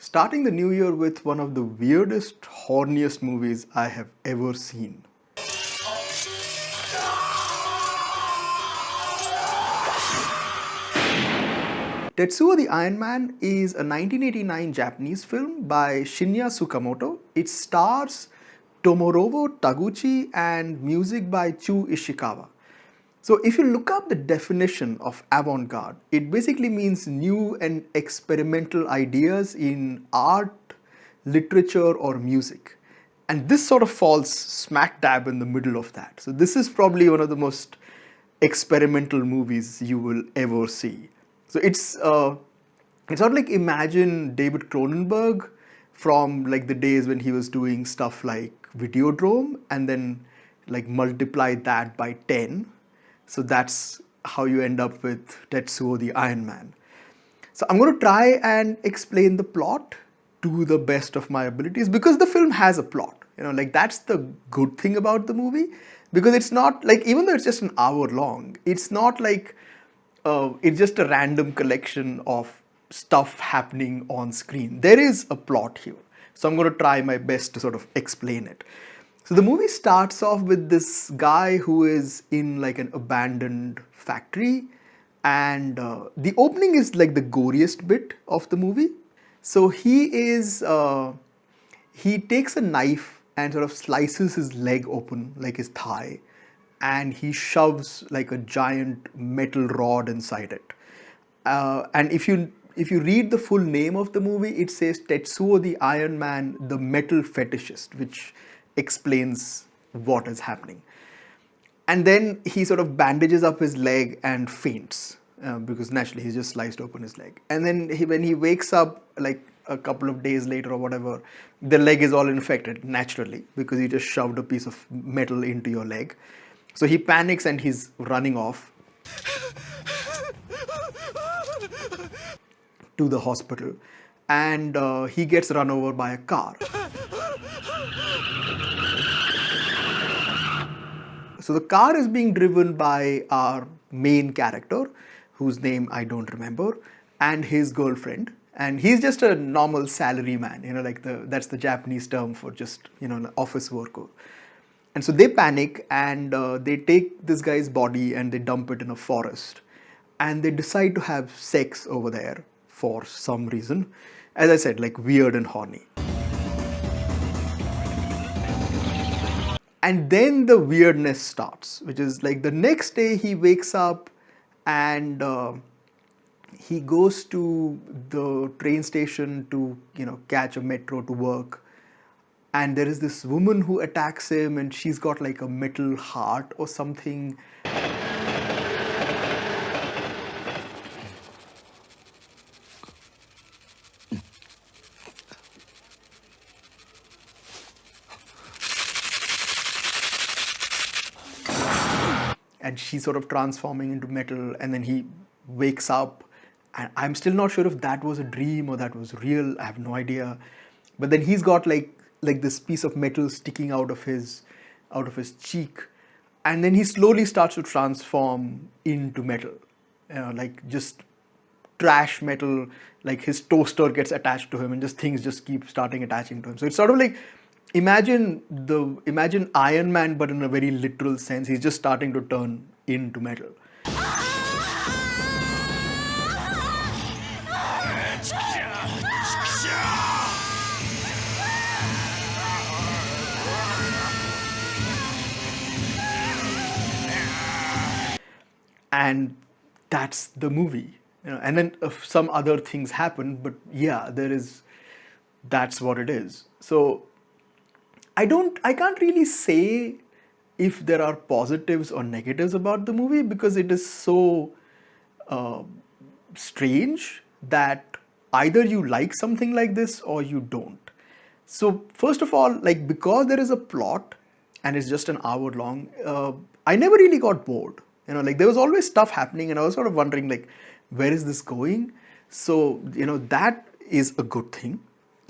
Starting the new year with one of the weirdest, horniest movies I have ever seen. Tetsuo the Iron Man is a 1989 Japanese film by Shinya Tsukamoto. It stars Tomorowo Taguchi and music by Chu Ishikawa. So, if you look up the definition of avant garde, it basically means new and experimental ideas in art, literature, or music. And this sort of falls smack dab in the middle of that. So, this is probably one of the most experimental movies you will ever see. So, it's not like imagine David Cronenberg from like the days when he was doing stuff like Videodrome and then like multiply that by 10. So that's how you end up with Tetsuo the Iron Man. So I'm going to try and explain the plot to the best of my abilities because the film has a plot. Like that's the good thing about the movie because it's not like, even though it's just an hour long, it's not like it's just a random collection of stuff happening on screen. There is a plot here. So I'm going to try my best to sort of explain it. So the movie starts off with this guy who is in like an abandoned factory, and the opening is like the goriest bit of the movie. So he takes a knife and sort of slices his leg open, like his thigh, and he shoves like a giant metal rod inside it. And if you read the full name of the movie, it says Tetsuo the Iron Man, the Metal Fetishist, which explains what is happening. And then he sort of bandages up his leg and faints because naturally he's just sliced open his leg. And then when he wakes up, like a couple of days later or whatever, the leg is all infected naturally because you just shoved a piece of metal into your leg. So he panics and he's running off to the hospital, and he gets run over by a car. So the car is being driven by our main character, whose name I don't remember, and his girlfriend. And he's just a normal salary man, like that's the Japanese term for just, an office worker. And so they panic and they take this guy's body and they dump it in a forest. And they decide to have sex over there for some reason. As I said, like weird and horny. And then the weirdness starts, which is like the next day he wakes up and he goes to the train station to catch a metro to work, and there is this woman who attacks him and she's got like a metal heart or something. And she's sort of transforming into metal, and then he wakes up, and I'm still not sure if that was a dream or that was real. I have no idea. But then he's got like this piece of metal sticking out of his cheek, and then he slowly starts to transform into metal, like just trash metal. Like his toaster gets attached to him and just things just keep starting attaching to him. So it's sort of like imagine Iron Man, but in a very literal sense. He's just starting to turn into metal. And that's the movie. And then some other things happen, but yeah, that's what it is. So I can't really say if there are positives or negatives about the movie because it is so strange that either you like something like this or you don't. So first of all, like because there is a plot and it's just an hour long, I never really got bored. Like there was always stuff happening and I was sort of wondering like, where is this going? So, that is a good thing.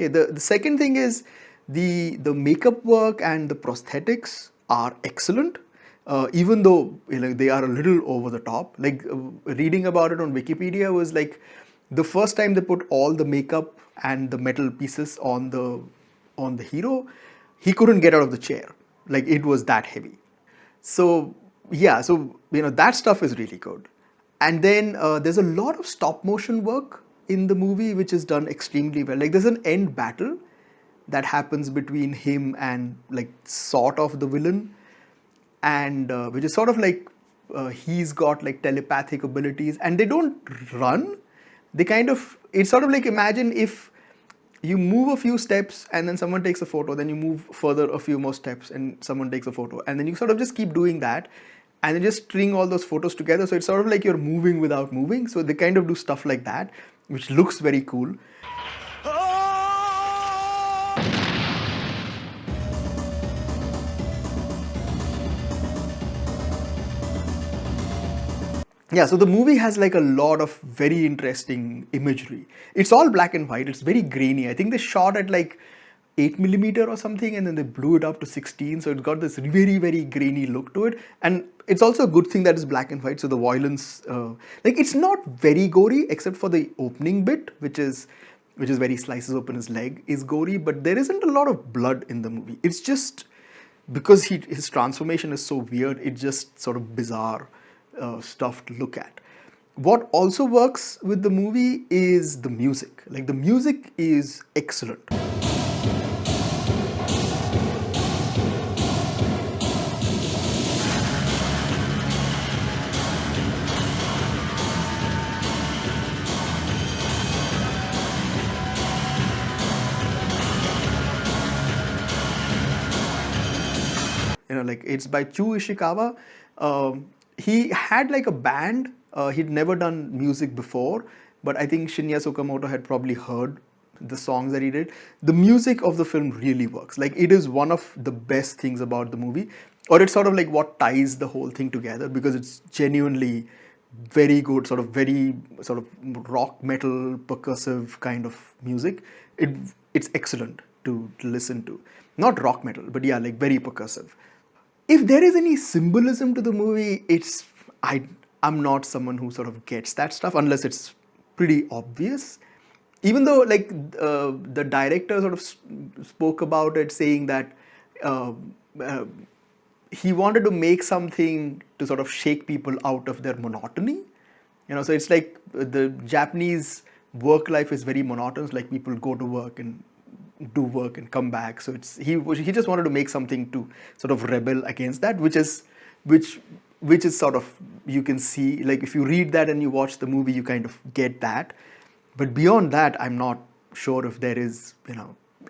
Okay, the second thing is the makeup work and the prosthetics are excellent. Even though they are a little over the top. Like reading about it on Wikipedia was like the first time they put all the makeup and the metal pieces on the hero, he couldn't get out of the chair. Like, it was that heavy. So yeah, so that stuff is really good. And then there's a lot of stop motion work in the movie, which is done extremely well. Like, there's an end battle that happens between him and, like, sort of the villain, and which is sort of like he's got like telepathic abilities, and they don't run. They kind of, it's sort of like, imagine if you move a few steps and then someone takes a photo, then you move further a few more steps and someone takes a photo, and then you sort of just keep doing that, and then just string all those photos together. So it's sort of like you're moving without moving. So they kind of do stuff like that, which looks very cool. Yeah, so the movie has like a lot of very interesting imagery. It's all black and white. It's very grainy. I think they shot at like 8 millimeter or something, and then they blew it up to 16. So it's got this very, very grainy look to it. And it's also a good thing that it's black and white. So the violence, like, it's not very gory except for the opening bit, which is where he slices open his leg, is gory. But there isn't a lot of blood in the movie. It's just because his transformation is so weird. It's just sort of bizarre stuff to look at. What also works with the movie is the music. Like, the music is excellent. Like, it's by Chu Ishikawa. He had like a band. He'd never done music before, but I think Shinya Tsukamoto had probably heard the songs that he did. The music of the film really works. Like, it is one of the best things about the movie, or it's sort of like what ties the whole thing together, because it's genuinely very good, very sort of rock metal percussive kind of music. It's excellent to listen to. Not rock metal, but yeah, like very percussive. If there is any symbolism to the movie, I'm not someone who sort of gets that stuff unless it's pretty obvious. Even though, like, the director sort of spoke about it, saying that uh, uh, he wanted to make something to sort of shake people out of their monotony. So it's like the Japanese work life is very monotonous. Like, people go to work and do work and come back. So he just wanted to make something to sort of rebel against that, which is sort of, you can see, like, if you read that and you watch the movie, you kind of get that. But beyond that, I'm not sure if there is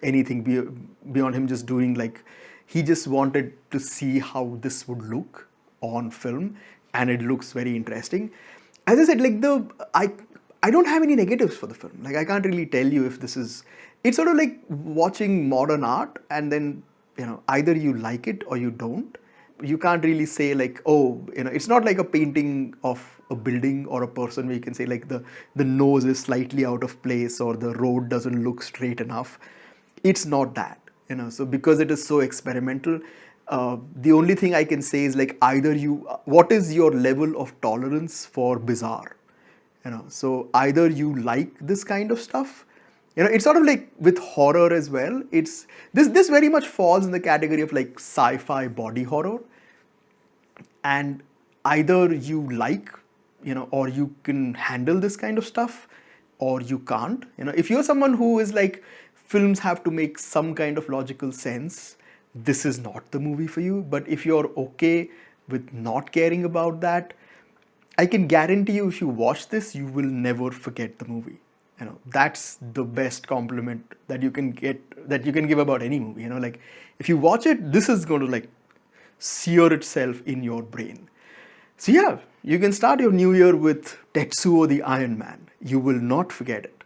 anything beyond him just doing, like, he just wanted to see how this would look on film, and it looks very interesting. As I said, like, I don't have any negatives for the film. Like, I can't really tell you if this is. It's sort of like watching modern art, and then either you like it or you don't. You can't really say, like, oh, it's not like a painting of a building or a person where you can say, like, the nose is slightly out of place or the road doesn't look straight enough. It's not that. So because it is so experimental, the only thing I can say is, like, either what is your level of tolerance for bizarre? So either you like this kind of stuff. It's sort of like with horror as well. It's this very much falls in the category of, like, sci-fi body horror. And either you like, or you can handle this kind of stuff, or you can't. If you're someone who is like, films have to make some kind of logical sense, this is not the movie for you. But if you're okay with not caring about that, I can guarantee you, if you watch this, you will never forget the movie. That's the best compliment that you can get, that you can give about any movie. Like, if you watch it, this is going to, like, sear itself in your brain. So yeah, you can start your new year with Tetsuo the Iron Man. You will not forget it.